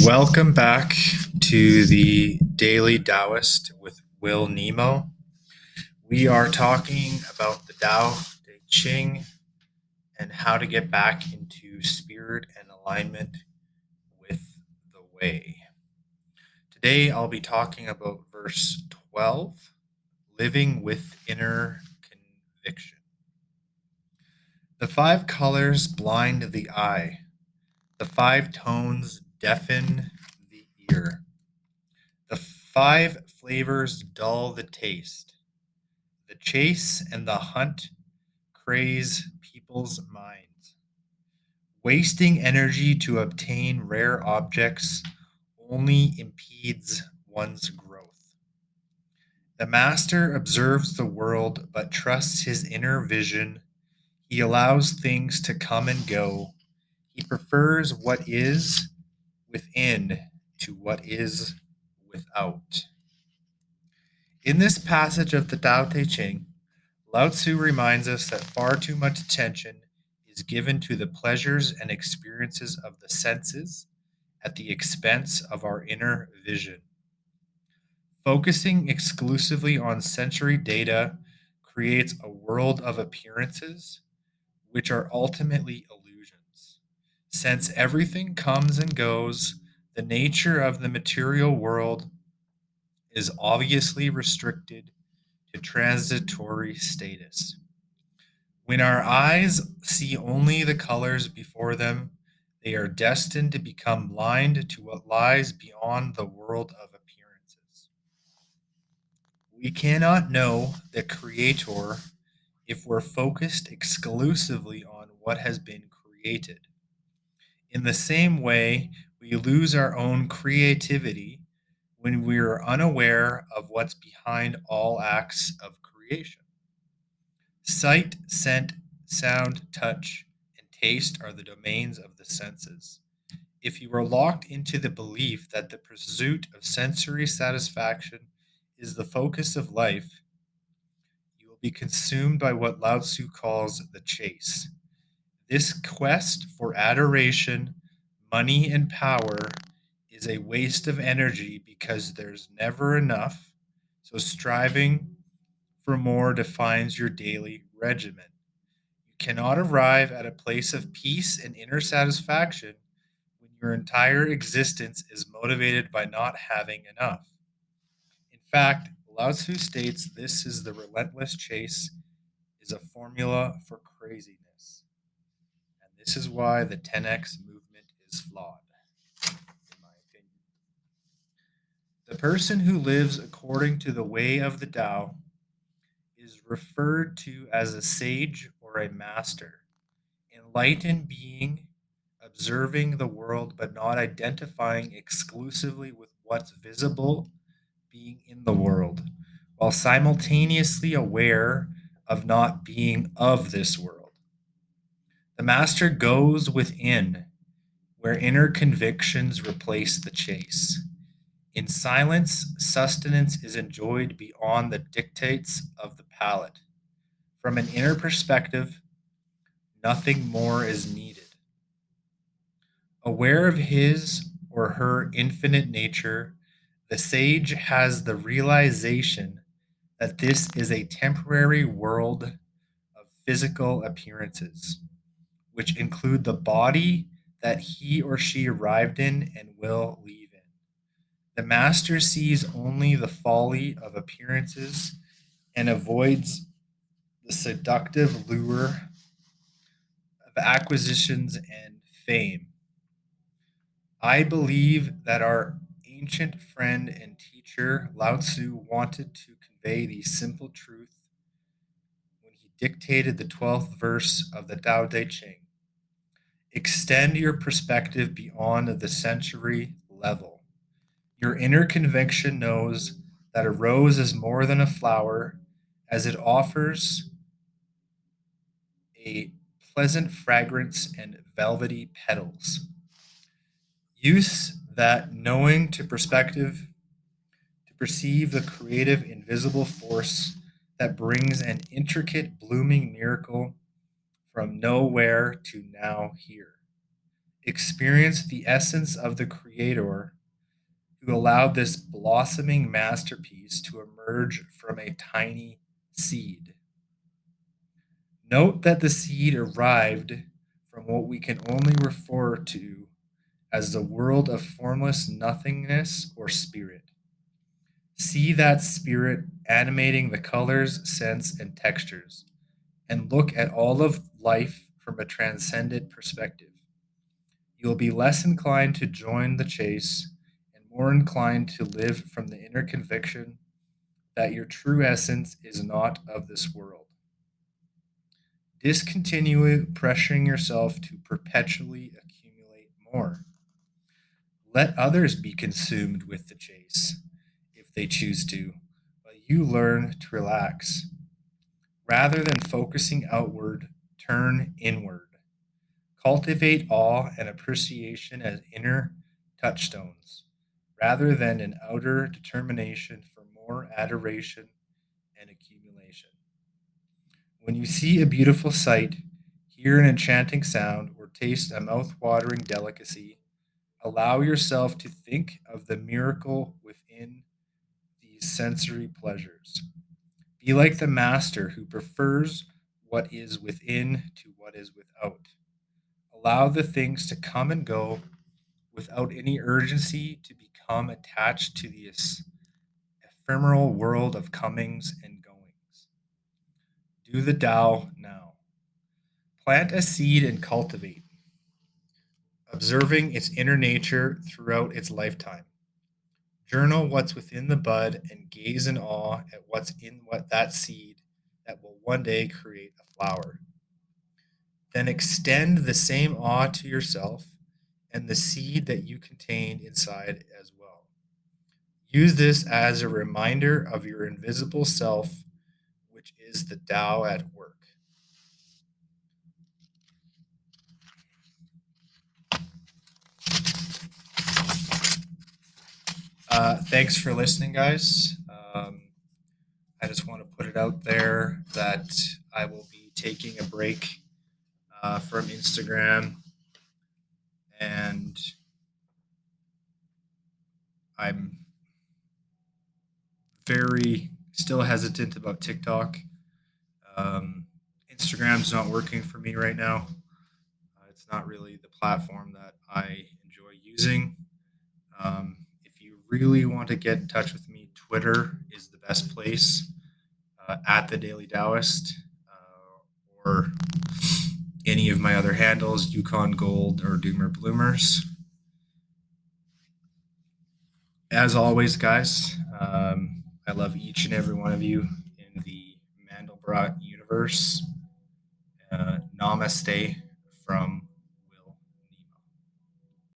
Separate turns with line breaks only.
Welcome back to the Daily Taoist with Will Nemo. We are talking about the Tao Te Ching and how to get back into spirit and alignment with the way. Today I'll be talking about verse 12, living with inner conviction. The five colors blind the eye, the five tones deafen the ear. The five flavors dull the taste. The chase and the hunt craze people's minds. Wasting energy to obtain rare objects only impedes one's growth. The master observes the world but trusts his inner vision. He allows things to come and go. He prefers what is within to what is without. In this passage of the Tao Te Ching, Lao-Tzu reminds us that far too much attention is given to the pleasures and experiences of the senses at the expense of our inner vision. Focusing exclusively on sensory data creates a world of appearances, which are ultimately illusions. Since everything comes and goes, the nature of the material world is obviously restricted to transitory status. When our eyes see only the colors before them, they are destined to become blind to what lies beyond the world of appearances. We cannot know the Creator if we're focused exclusively on what has been created. In the same way, we lose our own creativity when we are unaware of what's behind all acts of creation. Sight, scent, sound, touch, and taste are the domains of the senses. If you are locked into the belief that the pursuit of sensory satisfaction is the focus of life, you will be consumed by what Lao Tzu calls the chase. This quest for adoration, money, and power is a waste of energy because there's never enough, so striving for more defines your daily regimen. You cannot arrive at a place of peace and inner satisfaction when your entire existence is motivated by not having enough. In fact, Lao Tzu states this is the relentless chase is a formula for craziness. And this is why the 10x movement is flawed, in my opinion. The person who lives according to the way of the Tao is referred to as a sage or a master, enlightened being, observing the world but not identifying exclusively with what's visible being in the world, while simultaneously aware of not being of this world. The master goes within, where inner convictions replace the chase. In silence, sustenance is enjoyed beyond the dictates of the palate. From an inner perspective, nothing more is needed. Aware of his or her infinite nature, the sage has the realization that this is a temporary world of physical appearances, which include the body that he or she arrived in and will leave in. The master sees only the folly of appearances and avoids the seductive lure of acquisitions and fame. I believe that our ancient friend and teacher Lao Tzu wanted to convey the simple truth when he dictated the 12th verse of the Tao Te Ching. Extend your perspective beyond the sensory level. Your inner conviction knows that a rose is more than a flower, as it offers a pleasant fragrance and velvety petals. Use that knowing to perspective to perceive the creative invisible force that brings an intricate blooming miracle from nowhere to now here. Experience the essence of the Creator who allowed this blossoming masterpiece to emerge from a tiny seed. Note that the seed arrived from what we can only refer to as the world of formless nothingness or spirit. See that spirit animating the colors, scents, and textures, and look at all of life from a transcendent perspective. You will be less inclined to join the chase and more inclined to live from the inner conviction that your true essence is not of this world. Discontinue pressuring yourself to perpetually accumulate more. Let others be consumed with the chase if they choose to, but you learn to relax. Rather than focusing outward, turn inward. Cultivate awe and appreciation as inner touchstones, rather than an outer determination for more adoration and accumulation. When you see a beautiful sight, hear an enchanting sound, or taste a mouth-watering delicacy, allow yourself to think of the miracle within these sensory pleasures. Be like the master who prefers what is within to what is without. Allow the things to come and go without any urgency to become attached to this ephemeral world of comings and goings. Do the Tao now. Plant a seed and cultivate, observing its inner nature throughout its lifetime. Journal what's within the bud and gaze in awe at what's in what that seed that will one day create a flower. Then extend the same awe to yourself and the seed that you contain inside as well. Use this as a reminder of your invisible self, which is the Tao at work. Thanks for listening, guys. I just want to put it out there that I will be taking a break from Instagram, and I'm very still hesitant about TikTok. Um, Instagram's not working for me right now. It's not really the platform that I enjoy using. If you really want to get in touch with me, Twitter is the best place, at the Daily Taoist, or any of my other handles, Yukon Gold or Doomer Bloomers. As always, guys, I love each and every one of you in the Mandelbrot universe. Namaste from